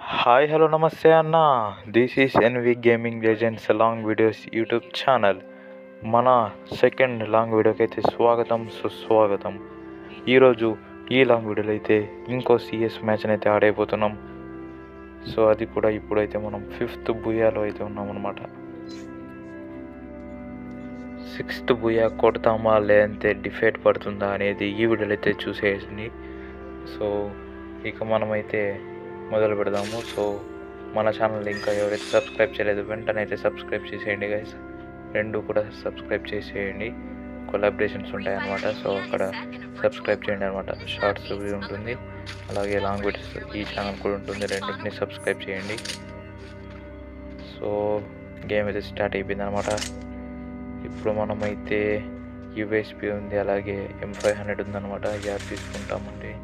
Hi hello నమస్తే అన్న. This is NV gaming legends long videos YouTube channel. మన second long వీడియోకి అయితే స్వాగతం సుస్వాగతం. ఈరోజు ఈ లాంగ్ వీడియోలో అయితే ఇంకో సిఎస్ మ్యాచ్ని అయితే ఆడైపోతున్నాం. సో అది కూడా ఇప్పుడైతే మనం 5th బుయాలో అయితే ఉన్నాం అనమాట. 6th బుయా కొడతామా లేదంటే డిఫెక్ట్ పడుతుందా అనేది ఈ వీడియోలో అయితే చూసేయండి. సో ఇక మనమైతే మొదలు పెడదాము. సో మన ఛానల్ ఇంకా ఎవరైతే సబ్స్క్రైబ్ చేయలేదు వెంటనే అయితే సబ్స్క్రైబ్ చేసేయండి గైస్. రెండు కూడా సబ్స్క్రైబ్ చేసేయండి. కొలాబరేషన్స్ ఉంటాయన్నమాట. సో అక్కడ సబ్స్క్రైబ్ చేయండి అనమాట. షార్ట్స్ ఉంటుంది, అలాగే లాంగ్ వీడియోస్ ఈ ఛానల్ కూడా ఉంటుంది. రెండింటిని సబ్స్క్రైబ్ చేయండి. సో గేమ్ అయితే స్టార్ట్ అయిపోయింది అనమాట. ఇప్పుడు మనమైతే యూఎస్పి ఉంది, అలాగే M500 ఉందన్నమాట. యాప్ తీసుకుంటామండి.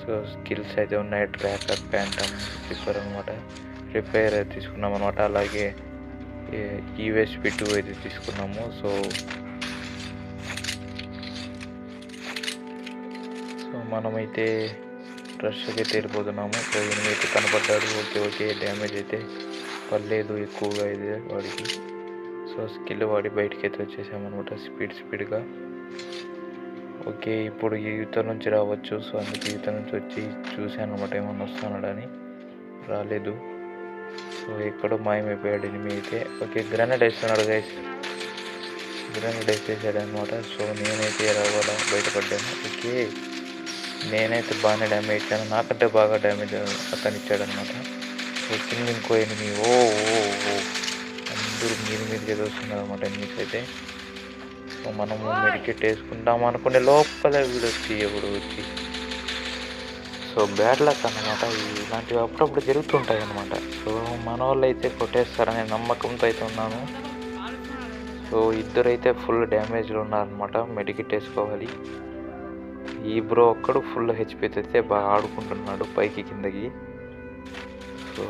సో స్కిల్స్ అయితే ఉన్నాయి. ట్రాకర్, ప్యాంటమ్, రిపేర్ అనమాట. రిపేర్ అయితే తీసుకున్నాం అనమాట. అలాగే యూఎస్పి 2 అయితే తీసుకున్నాము. సో మనమైతే రష్కి అయితే వెళ్ళిపోతున్నాము. సో అయితే కనపడ్డాడు. ఓకే డ్యామేజ్ అయితే పర్లేదు ఎక్కువగా అయితే వాడికి. సో స్కిల్ వాడి బయటికి అయితే వచ్చేసామన్నమాట స్పీడ్గా. ఓకే, ఇప్పుడు ఈ యుద్ధం నుంచి రావచ్చు. సో అందుకే యుద్ధం నుంచి వచ్చి చూశాను అనమాట ఏమన్నా వస్తున్నాడని. రాలేదు. సో ఎక్కడో మాయమైపోయాడు ఎనిమి అయితే. ఓకే, గ్రెనేడ్ వేస్తున్నాడు గైస్. గ్రెనేడ్ వేసేసాడు అనమాట. సో నేనైతే రావాలా బయటపడ్డాను. ఓకే, నేనైతే బాగానే డ్యామేజ్ ఇచ్చాను. నాకంటే బాగా డ్యామేజ్ అతను ఇచ్చాడనమాట. సో కింద ఇంకో ఎనిమి. ఓ అందరూ మీదకి ఏదో వస్తున్నారు అనమాట ఎనిమిస్ అయితే. సో మనము మెడికేట్ వేసుకుంటాం అనుకునే లోపల వీడొచ్చి ఎవడు వచ్చి. సో బ్యాడ్ లక్ అన్నమాట. ఇలాంటివి అప్పుడప్పుడు జరుగుతుంటాయి అన్నమాట. సో మన వాళ్ళు అయితే కొట్టేస్తారనే నమ్మకంతో అయితే ఉన్నాను. సో ఇద్దరైతే ఫుల్ డ్యామేజ్లో ఉన్నారనమాట. మెడికేట్ వేసుకోవాలి. ఈ బ్రో ఒక్కడు ఫుల్ హెచ్పి అయితే బాగా ఆడుకుంటున్నాడు పైకి కిందకి. సో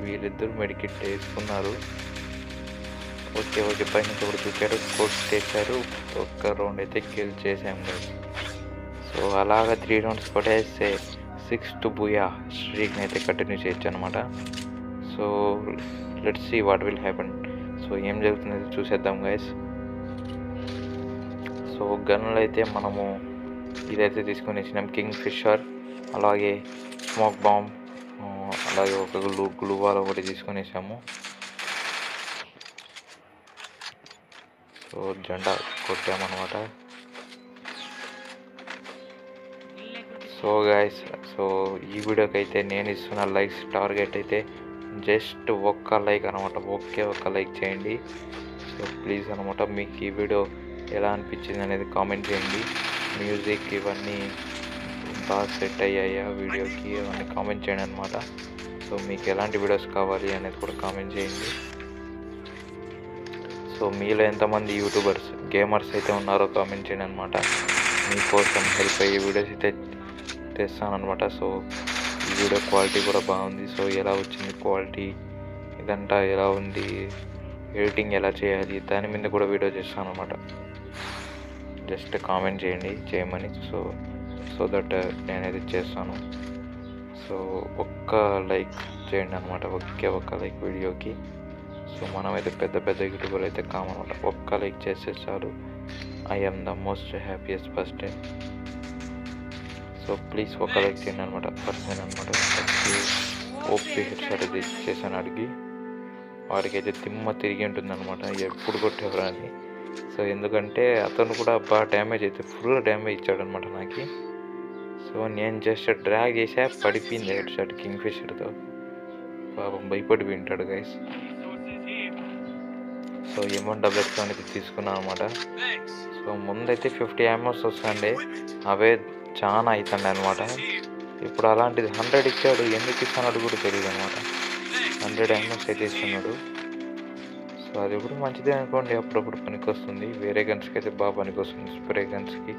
వీళ్ళిద్దరు మెడికేట్ వేసుకున్నారు. ఓకే పైన ఒకటి చూపాడు, కోర్స్ చేశారు. ఒక్క రౌండ్ అయితే కిల్ చేసాము కదా. సో అలాగా 3 రౌండ్స్ కొట్టేస్తే 6th బుయా స్ట్రీక్ని అయితే కంటిన్యూ చేయొచ్చు అనమాట. So let's see what will happen. So ఏం జరుగుతుందో చూసేద్దాం గైస్. సో గన్లు అయితే మనము ఇదైతే తీసుకొని వచ్చినాం, కింగ్ ఫిషర్, అలాగే స్మోక్ బాంబ్, అలాగే ఒక గ్లూవాల్ ఒకటి తీసుకొని వచ్చాము. సో జెండా కొట్టామన్నమాట. సో గాయస్, సో ఈ వీడియోకి అయితే నేను ఇస్తున్న లైక్స్ టార్గెట్ అయితే జస్ట్ ఒక్క లైక్ అనమాట. ఒక్క లైక్ చేయండి. సో ప్లీజ్ అనమాట. మీకు ఈ వీడియో ఎలా అనిపించింది అనేది కామెంట్ చేయండి. మ్యూజిక్ ఇవన్నీ బాగా సెట్ అయ్యాయా వీడియోకి అవన్నీ కామెంట్ చేయండి అనమాట. సో మీకు ఎలాంటి వీడియోస్ కావాలి అనేది కూడా కామెంట్ చేయండి. సో మీలో ఎంతమంది యూట్యూబర్స్ గేమర్స్ అయితే ఉన్నారో కామెంట్ చేయండి అనమాట. మీకోసం హెల్ప్ అయ్యే వీడియోస్ అయితే తెస్తాను అనమాట. సో ఈ వీడియో క్వాలిటీ కూడా బాగుంది. సో ఎలా వచ్చింది క్వాలిటీ, ఇదంతా ఎలా ఉంది, ఎడిటింగ్ ఎలా చేయాలి, దాని మీద కూడా వీడియో చేస్తాను అనమాట. జస్ట్ కామెంట్ చేయండి చేయమని. సో దట్ నేనైతే చేస్తాను. సో ఒక్క లైక్ చేయండి అనమాట. ఒక్క లైక్ వీడియోకి. సో మనమైతే పెద్ద యూట్యూబర్ అయితే కామనమాట. ఒక్క లైక్ చేస్తే చాలు. I am the most happiest person. So please ఒక్క లైక్ చేయండి అనమాట. పర్సన్ అనమాట. ఓపీ హెడ్ షాట్ అయితే చేశాను అడిగి. వాడికైతే తిమ్మ తిరిగి ఉంటుంది అనమాట ఎప్పుడు కొట్టేవారు అని. సో ఎందుకంటే అతను కూడా బాగా డ్యామేజ్ అయితే ఫుల్ డ్యామేజ్ ఇచ్చాడనమాట నాకు. సో నేను జస్ట్ డ్రాగ్ చేసా, పడిపోయింది హెడ్ షాట్ కింగ్ ఫిషర్తో. పాపం భయపడి వింటాడు గైస్. సో M1AA అనేది తీసుకున్నాను అనమాట. సో ముందైతే 50 యామోస్ వస్తుండే, అవే చాలా అవుతుండే అనమాట. ఇప్పుడు అలాంటిది 100 ఇచ్చాడు. ఎందుకు ఇస్తున్నాడు కూడా తెలియదు అనమాట. 100 యామోస్ అయితే ఇస్తున్నాడు. సో అది కూడా మంచిదే అనుకోండి, అప్పుడప్పుడు పనికి వస్తుంది. వేరే గన్స్కి అయితే బాగా పనికి వస్తుంది. స్ప్రే గన్స్కి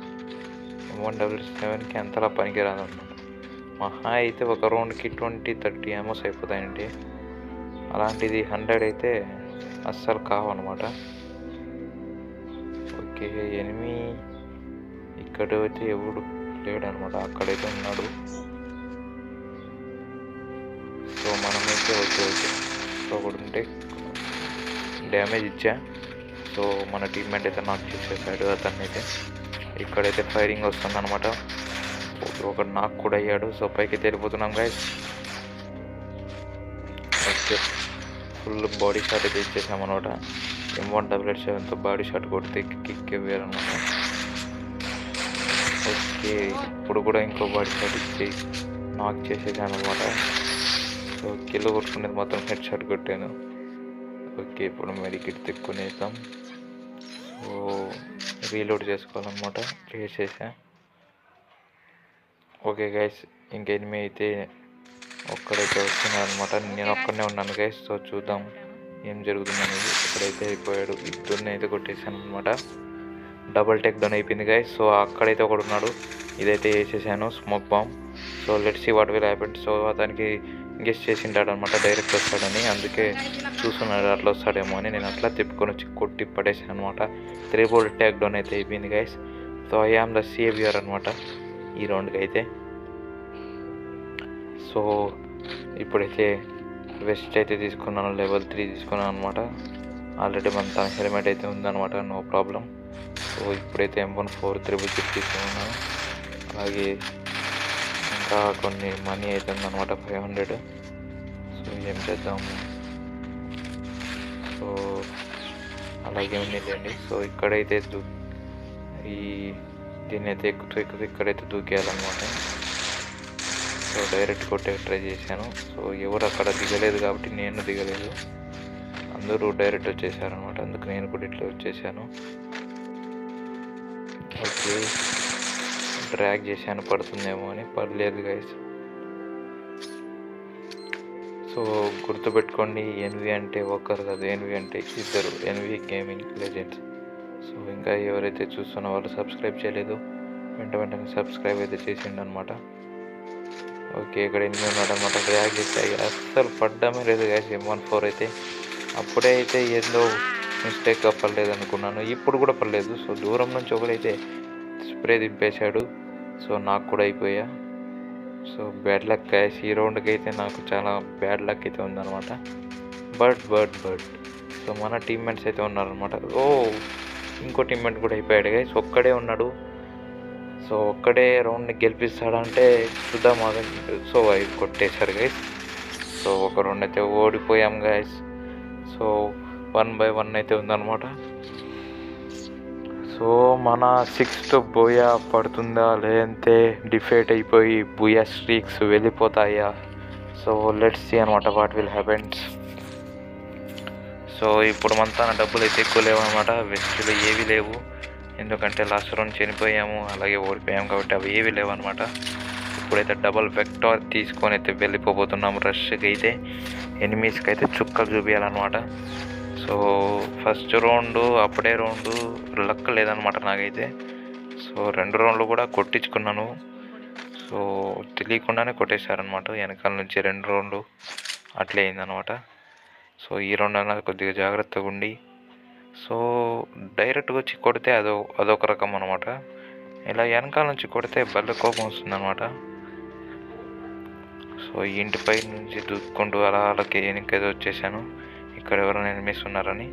M177కి అంతలా పనికి రాదన్నమాట. మహా అయితే ఒక రౌండ్కి 20-30 యామోస్ అయిపోతాయండి. అలాంటిది 100 అయితే అస్సలు కావన్నమాట. ఓకే, ఎనిమి ఇక్కడ అయితే ఎవడు లేడనమాట. అక్కడైతే ఉన్నాడు. సో మనమైతే ఓకే సో ఒకటి ఉంటే డ్యామేజ్ ఇచ్చా. సో మన టీమ్మేట్ అయితే నాక్ చేసేసాడు అతన్ని అయితే. ఇక్కడైతే ఫైరింగ్ వస్తుందన్నమాట. ఒకడు నాక్ కూడా అయ్యాడు. సో పైకి వెళ్ళిపోతున్నాం guys. Okay, full body shot అయితే ఇచ్చేసామన్నమాట. M177తో బాడీ షాట్ కొడితే కిక్ వేరన్నమాట. ఓకే, ఇప్పుడు కూడా ఇంకో బాడీ షాట్ ఇచ్చి నాక్ చేసేసాను అనమాట. సో కిల్ కొట్టుకునేది మొత్తం హెడ్ షాట్ కొట్టాను. ఓకే, ఇప్పుడు మెడికిట్ తిక్కునేద్దాం. సో రీలోడ్ చేసుకోవాలన్నమాట. చేసేసా. ఓకే గైస్, ఇంక ఎనిమి అయితే ఒక్కడైతే వస్తున్నారనమాట. నేను ఒక్కడనే ఉన్నాను గైస్. సో చూద్దాం ఏం జరుగుతుందనేది. ఇక్కడైతే అయిపోయాడు. ఇద్దరిని అయితే కొట్టేసాను అనమాట. డబల్ టేక్ డౌన్ అయిపోయింది గైస్. సో అక్కడైతే ఒకడు ఉన్నాడు. ఇదైతే వేసేసాను smoke bomb. So let's see what will happen. So అతనికి గెస్ట్ చేసింటాడు అనమాట, డైరెక్ట్ వస్తాడని. అందుకే చూస్తున్నాడు అట్లా వస్తాడేమో అని. నేను అట్లా తిప్పుకొని వచ్చి కొట్టి పడేసాను అనమాట. 3 బోల్ట్ ట్యాక్ డౌన్ అయితే అయిపోయింది guys. So I am the saviour అనమాట ఈ రౌండ్కి అయితే. సో ఇప్పుడైతే వెస్ట్ అయితే తీసుకున్నాను, లెవెల్ 3 తీసుకున్నాను అనమాట. ఆల్రెడీ మన తన హెల్మెట్ అయితే ఉందన్నమాట, నో ప్రాబ్లం. సో ఇప్పుడైతే M14 తీసుకున్నాను. అలాగే ఇంకా కొన్ని మనీ అయితే ఉందన్నమాట, 500. సో ఏం చేద్దాము. సో అలాగే ఉందండి. సో ఇక్కడైతే దీన్ని అయితే ఎక్కుతూ ఇక్కడైతే దూకేయాలన్నమాట. సో డైరెక్ట్ కొట్టే ట్రై చేశాను. సో ఎవరు అక్కడ దిగలేదు కాబట్టి నేను దిగలేదు, అందరూ డైరెక్ట్ వచ్చేసారనమాట. అందుకు నేను కూడా ఇట్లా వచ్చేసాను. ఓకే, డ్రాగ్ చేశాను, పడుతుందేమో అని. పర్లేదు గైస్. సో గుర్తుపెట్టుకోండి, ఎన్వి అంటే ఒకరు కాదు, ఎన్వి అంటే ఇద్దరు. N V gaming legends. సో ఇంకా ఎవరైతే చూస్తున్న వాళ్ళు సబ్స్క్రైబ్ చేయలేదు, వెంటనే సబ్స్క్రైబ్ అయితే చేసిండు అనమాట. ఓకే, ఇక్కడ ఎన్ని ఉన్నాడు అనమాట. డ్రాగ్ చేసాయి, అస్సలు పడ్డమే లేదు గైస్. M14 అయితే అప్పుడే అయితే ఏదో మిస్టేక్గా పడలేదు అనుకున్నాను, ఇప్పుడు కూడా పడలేదు. సో దూరం నుంచి ఒకడైతే స్ప్రే దింపేశాడు. సో నాకు కూడా అయిపోయా. So bad luck guys. ఈ రౌండ్కి అయితే నాకు చాలా బ్యాడ్ లక్ అయితే ఉందన్నమాట. బట్ సో మన టీమ్మేట్స్ అయితే ఉన్నారనమాట. ఓ, ఇంకో టీమ్మేట్ కూడా అయిపోయాడు గైస్. ఒక్కడే ఉన్నాడు. సో ఒక్కడే రౌండ్ని గెలిపిస్తాడంటే చూద్దాం. సో అవి కొట్టేశారు గైస్. సో ఒక రౌండ్ అయితే ఓడిపోయాం గైస్. సో 1-1 అయితే ఉందన్నమాట. సో మన 6th బోయా పడుతుందా, లేదంటే డిఫేట్ అయిపోయి బోయా స్ట్రీక్స్ వెళ్ళిపోతాయా? సో లెట్స్ సీ అనమాట వాట్ విల్ హ్యాపెన్స్. సో ఇప్పుడు మన తన డబ్బులు అయితే ఎక్కువ లేవు అనమాట. వెస్ట్లో ఏవి లేవు, ఎందుకంటే లాస్ట్ రౌండ్ చనిపోయాము, అలాగే ఓడిపోయాము కాబట్టి అవి ఏవి లేవు అనమాట. ఇప్పుడైతే డబల్ వెక్టార్ తీసుకొని అయితే వెళ్ళిపోతున్నాము రష్కి అయితే. ఎనిమీస్కి అయితే చుక్కలు చూపించాలన్నమాట. సో ఫస్ట్ రౌండ్ అప్పుడే రౌండ్ లక్ లేదనమాట నాకైతే. సో 2 రౌండ్లు కూడా కొట్టించుకున్నాను. సో తెలియకుండానే కొట్టేశారనమాట వెనకాల నుంచి 2 రౌండ్లు అట్లే అయిందనమాట. సో ఈ రౌండ్ అన్నా కొద్దిగా జాగ్రత్తగా ఉండి, సో డైరెక్ట్గా వచ్చి కొడితే అదొక రకం అనమాట. ఇలా వెనకాల నుంచి కొడితే భలే కోపం వస్తుందన్నమాట. సో ఇంటిపై నుంచి దూక్కుంటూ అలాగే వెనకైతే వచ్చేసాను. ఇక్కడ ఎవరైనా ఎనిమిస్ ఉన్నారని.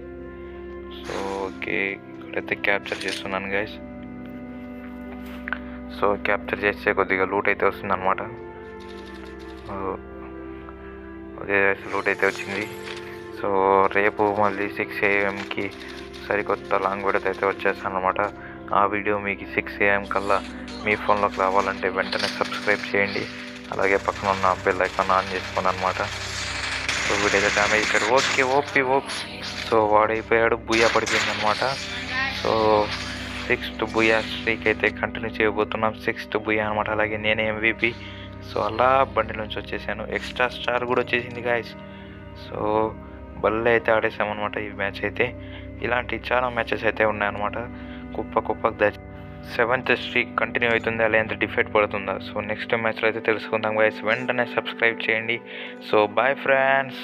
సో ఓకే, ఇక్కడైతే క్యాప్చర్ చేస్తున్నాను గైస్. సో క్యాప్చర్ చేస్తే కొద్దిగా లూట్ అయితే వస్తుందన్నమాట. అదే లూట్ అయితే వచ్చింది. సో రేపు మళ్ళీ 6 AM సరికొత్త లాంగ్ వీడియో అయితే వచ్చేస్తాను అనమాట. ఆ వీడియో మీకు 6 AM కల్లా మీ ఫోన్లోకి రావాలంటే వెంటనే సబ్స్క్రైబ్ చేయండి. అలాగే పక్కన ఉన్న బెల్ ఐకాన్ ఆన్ చేసుకోండి అనమాట. సో వీడైతే డ్యామేజ్ ఇచ్చాడు. Okay, OP. సో వాడైపోయాడు, బుయ్యా పడిపోయింది అనమాట. సో 6th బుయ్యా స్ట్రీక్ అయితే కంటిన్యూ చేయబోతున్నాం. 6th బుయ్యా అనమాట. అలాగే నేనే MVP. సో అలా బండి నుంచి వచ్చేసాను. ఎక్స్ట్రా స్టార్ కూడా వచ్చేసింది గాయస్. సో బల్లే అయితే ఆడేసామన్నమాట ఈ మ్యాచ్ అయితే. ఇలాంటి చాలా మ్యాచెస్ అయితే ఉన్నాయన్నమాట. కుప్పకు 7th స్ట్రీక్ కంటిన్యూ అవుతుందా, లేదంటే డిఫెక్ట్ పడుతుందా? సో నెక్స్ట్ మ్యాచ్లో అయితే తెలుసుకుందాం గైస్. వెంటనే సబ్స్క్రైబ్ చేయండి. So bye friends.